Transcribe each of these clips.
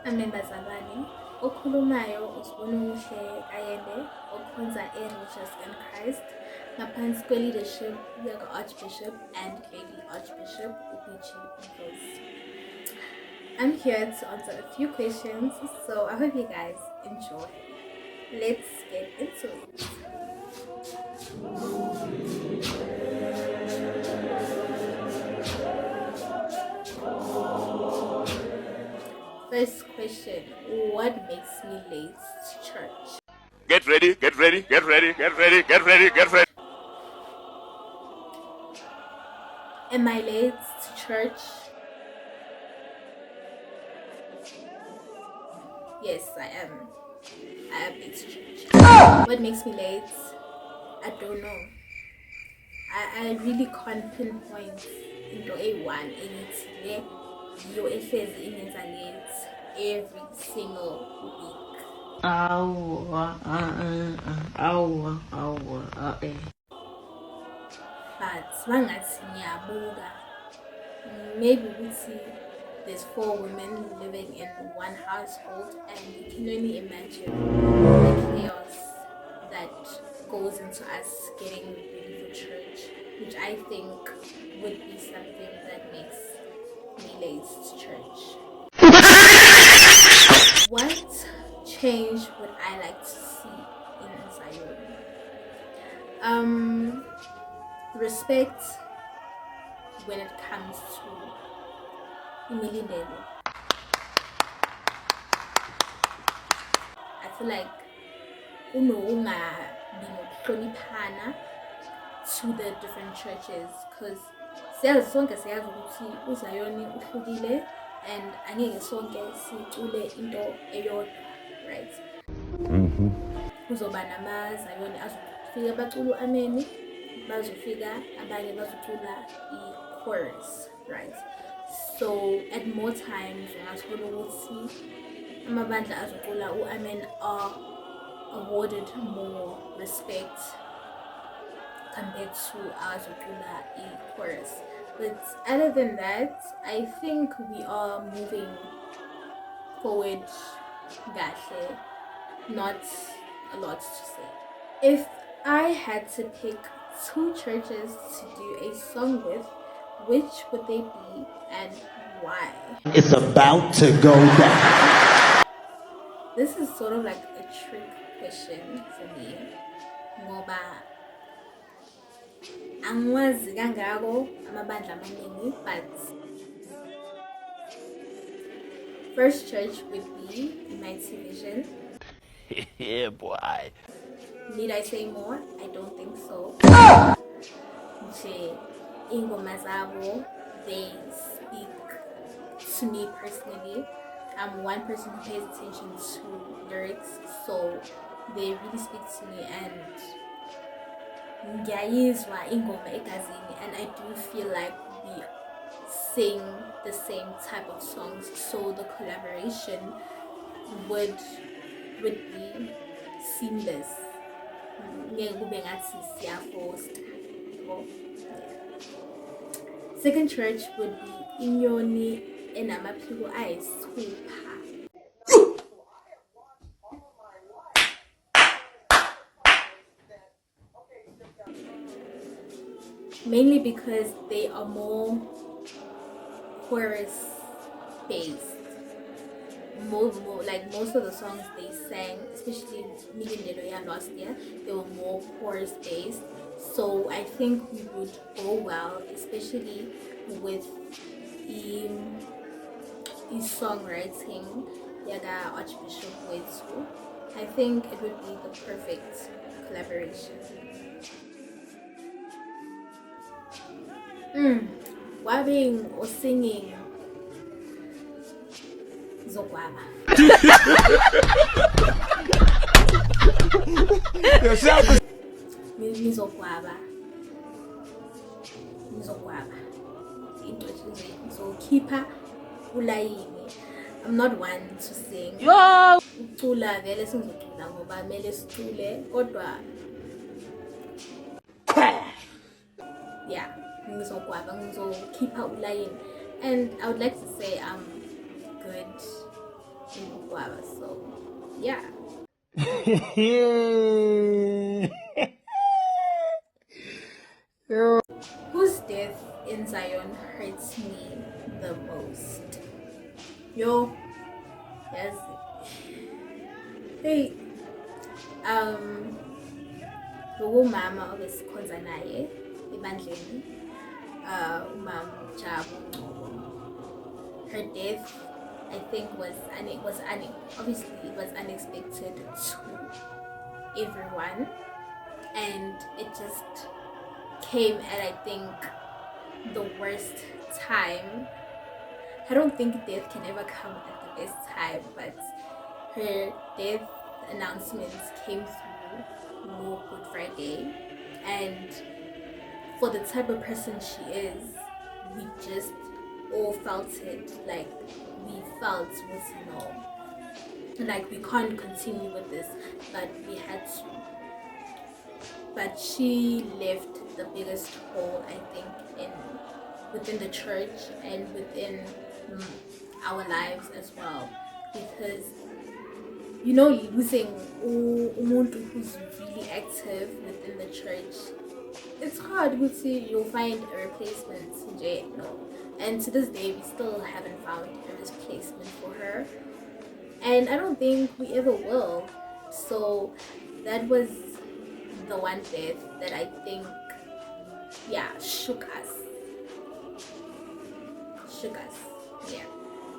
Amembazalwane okhulumayo uSibonokuhle Yende okhonza e-Religious in Christ ngaphansi kwe-leadership yaka-Archbishop and Lady Archbishop Iwzi. I'm here to answer a few questions, so I hope you guys enjoy. Let's get into it. First question, what makes me late to church? Get ready, get ready, get ready, get ready, get ready, get ready. Am I late to church? Yes, I am. I am late to church. What makes me late? I don't know. I really can't pinpoint into A1 anything. You says in late every single week. But mangathi ngiyabuka, maybe we see there's 4 women living in one household, and you can only imagine the chaos that goes into us getting ready for church, which I think would be something that makes me late to church. What change would I like to see in Zion? Respect when it comes to imilindelo. I feel like ungabi nokuhloniphana to the different churches, because siyazi sonke siyazi ukuthi uZayoni uhlukile and angeke sonke sicule into eyodwa, right? Kuzoba namazayoni azofika bacula u-ameni, bazofika abanye bazocula i-chorus, right? So at more times ungathola ukuthi amabandla azocula u-amen are awarded more respect compared to azocula i-chorus. But other than that, I think we are moving forward kahle, not a lot to say. If I had to pick 2 churches to do a song with, which would they be and why? It's about to go down. This is sort of like a trick question for me. Ngoba angwazi kangako amabandla amaningi, but first church would be Mighty Vision. Yeah, boy. Need I say more? I don't think so. Ingoma zabo, they speak to me personally. I'm one person who pays attention to lyrics, so they really speak to me, and ngiyayizwa ingoma egazini, and I do feel like we sing the same type of songs, so the collaboration would be seamless. Second church would be Inyoni enamaphiko ayisithupha. Mainly because they are more chorus based. More like most of the songs they sang, especially Milindelo last year, they were more chorus based. So I think we would go well, especially with the songwriting yaga Archbishop Izwi. I think it would be the perfect collaboration. Wabbing or singing Zokwaba. Mizokwaba. So keeper ulayini. I'm not one to sing. Ucula vele singizocula ngoba mele sicule kodwa yeah, ngizokhipha ulayini. And I would like to say I'm good in Guava. So yeah. Whose death in Zion hurts me the most? Yo, yes. Hey, umama obesikhonza naye ebandleni, umam Jabu Ngcobo. Her death, I think, obviously it was unexpected to everyone, and it just came at, I think, the worst time. I don't think death can ever come at the best time, but her death announcements came through more Good Friday, and for the type of person she is, we just all felt it. Like, we felt was like we can't continue with this, but we had to. But she left the biggest hole, I think, within the church and within our lives as well, because losing umuntu who's really active within the church, it's hard to see. You'll find a replacement, no, and to this day we still haven't found a replacement for her, and I don't think we ever will. So that was the one death that I think, shook us. Yeah.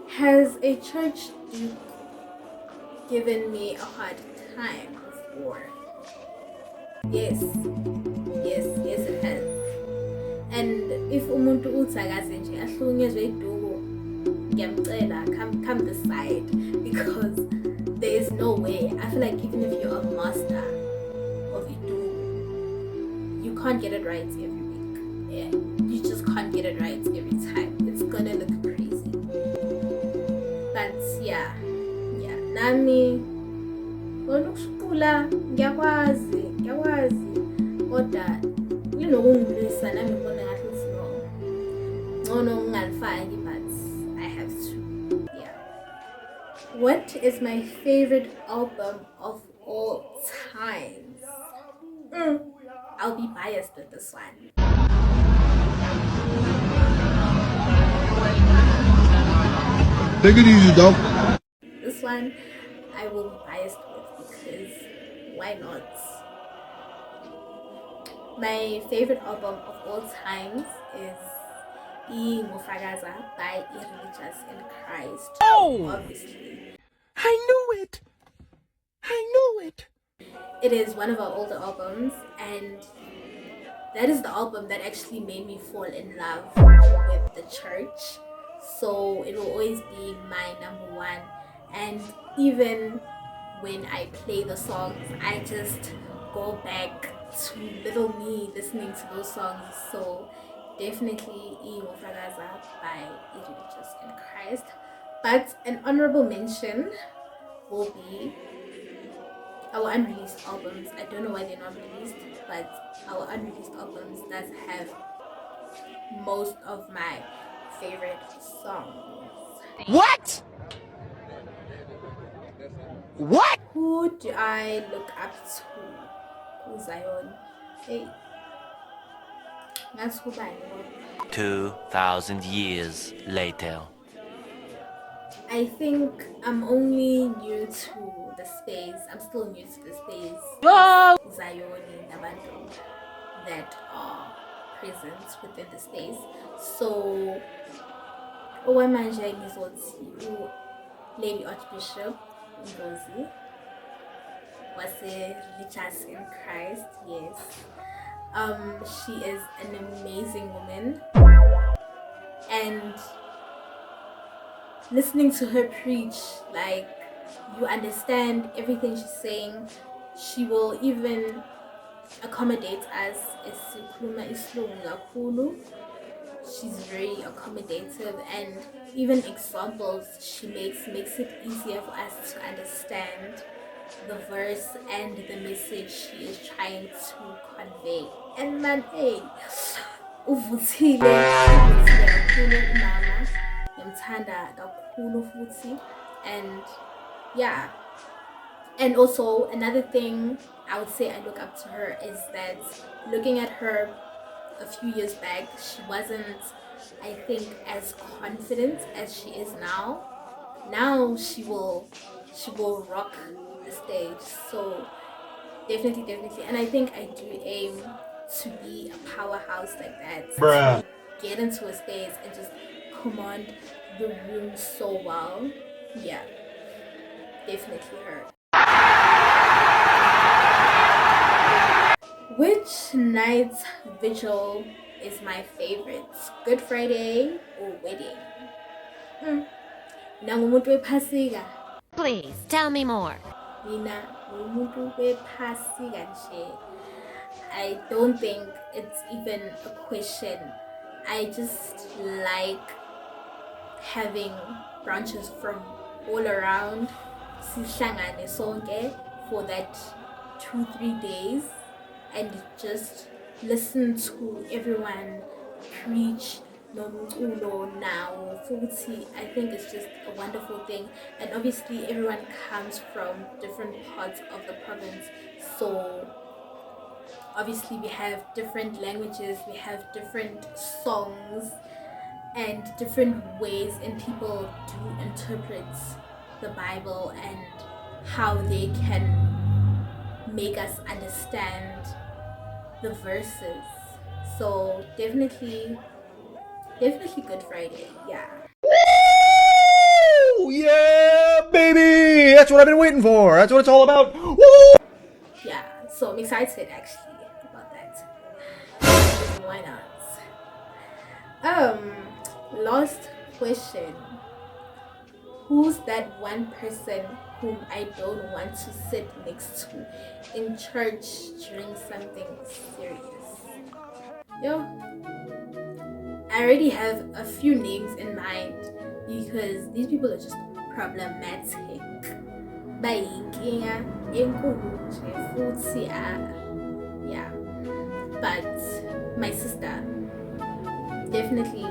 Has a church duke given me a hard time before? Yes, it has. And if umuntu uthi akaze nje ahlukunyezwe iduku, ngiyamcela, come this side, because there is no way. I feel like even if you're a master of iduku, you can't get it right every week. Yeah, you just can't get it right every time. It's gonna look crazy. But yeah, nami olukushukula ngiyakwazi kodwa linokungilisa nami ngibona ngathi ngcono ngingalifaki, but I have to. Yeah. What is my favorite album of all times? I'll be biased with this one. Take it easy, dog. This one I will be biased with, because why not? My favorite album of all times is Iwzi by Religious in Christ. Oh! Obviously. I knew it! It is one of our older albums, and that is the album that actually made me fall in love with the church. So it will always be my number one. And even when I play the songs, I just go back to little me listening to those songs. So definitely Iwzi by Religious in Christ. But an honorable mention will be our unreleased albums. I don't know why they're not released, but our unreleased albums does have most of my favorite songs. What? Who do I look up to? Zion. Hey. That's who I know. 2,000 years later. I think I'm only new to the space. I'm still new to the space. Zion and Nabantu that are present within the space. So, Owamanje Gizozi, Lady Archbishop Iwzi, was a religious in Christ. Yes. She is an amazing woman, and listening to her preach, like, you understand everything she's saying. She will even accommodate us. She's very accommodative, and even examples she makes it easier for us to understand the verse and the message she is trying to convey. And man, hey, uvuthile kakhulu umama, ngimthanda kakhulu futhi, and yeah. And also another thing I would say I look up to her is that looking at her a few years back, she wasn't, I think, as confident as she is now. Now she will rock the stage. So definitely, and I think I do aim to be a powerhouse like that. Bruh. To get into a stage and just command the room so well. Yeah, definitely her. Which night's vigil is my favorite? Good Friday or wedding? Nangumuntu wephasika. Please tell me more. Mina ngumuntu wephasika nje. I don't think it's even a question. I just like having branches from all around. Sihlangane sonke for that 2-3 days and just listen to everyone preach nomculo now futhi. I think it's just a wonderful thing, and obviously everyone comes from different parts of the province, so obviously we have different languages, we have different songs and different ways, and people do interpret the Bible and how they can make us understand the verses. So definitely Good Friday. Yeah. Woo! Yeah, baby! That's what I've been waiting for. That's what it's all about. Woo! Yeah. So I'm excited actually about that. Why not? Last question. Who's that one person whom I don't want to sit next to in church during something serious? Yo, I already have a few names in mind because these people are just problematic. Bayinkinga enkulu nje futhi yeah. But my sister, definitely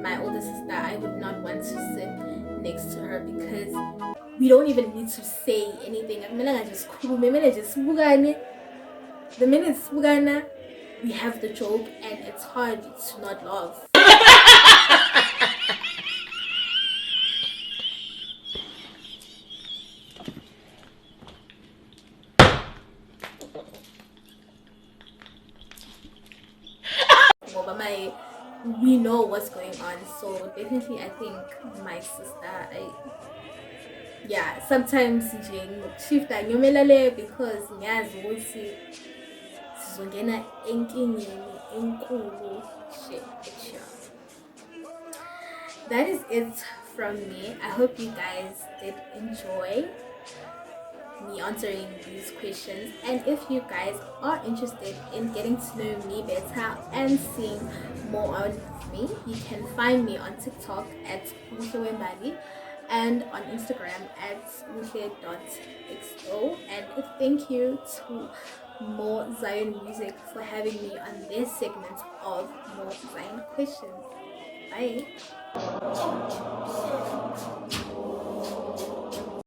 my older sister, I would not want to sit next to her because we don't even need to say anything. The minute sibukana, we have the joke and it's hard to not laugh. We know what's going on, so definitely I think my sister, yeah, sometimes shift ngiyomelale because ngiyazi ukuthi sizongena enkingeni enkulu. That is it from me. I hope you guys did enjoy me answering these questions, and if you guys are interested in getting to know me better and seeing more of me, you can find me on TikTok at Muhlewembali and on Instagram at muhle.xo. And thank you to More Zion Music for having me on this segment of More Zion Questions. Bye.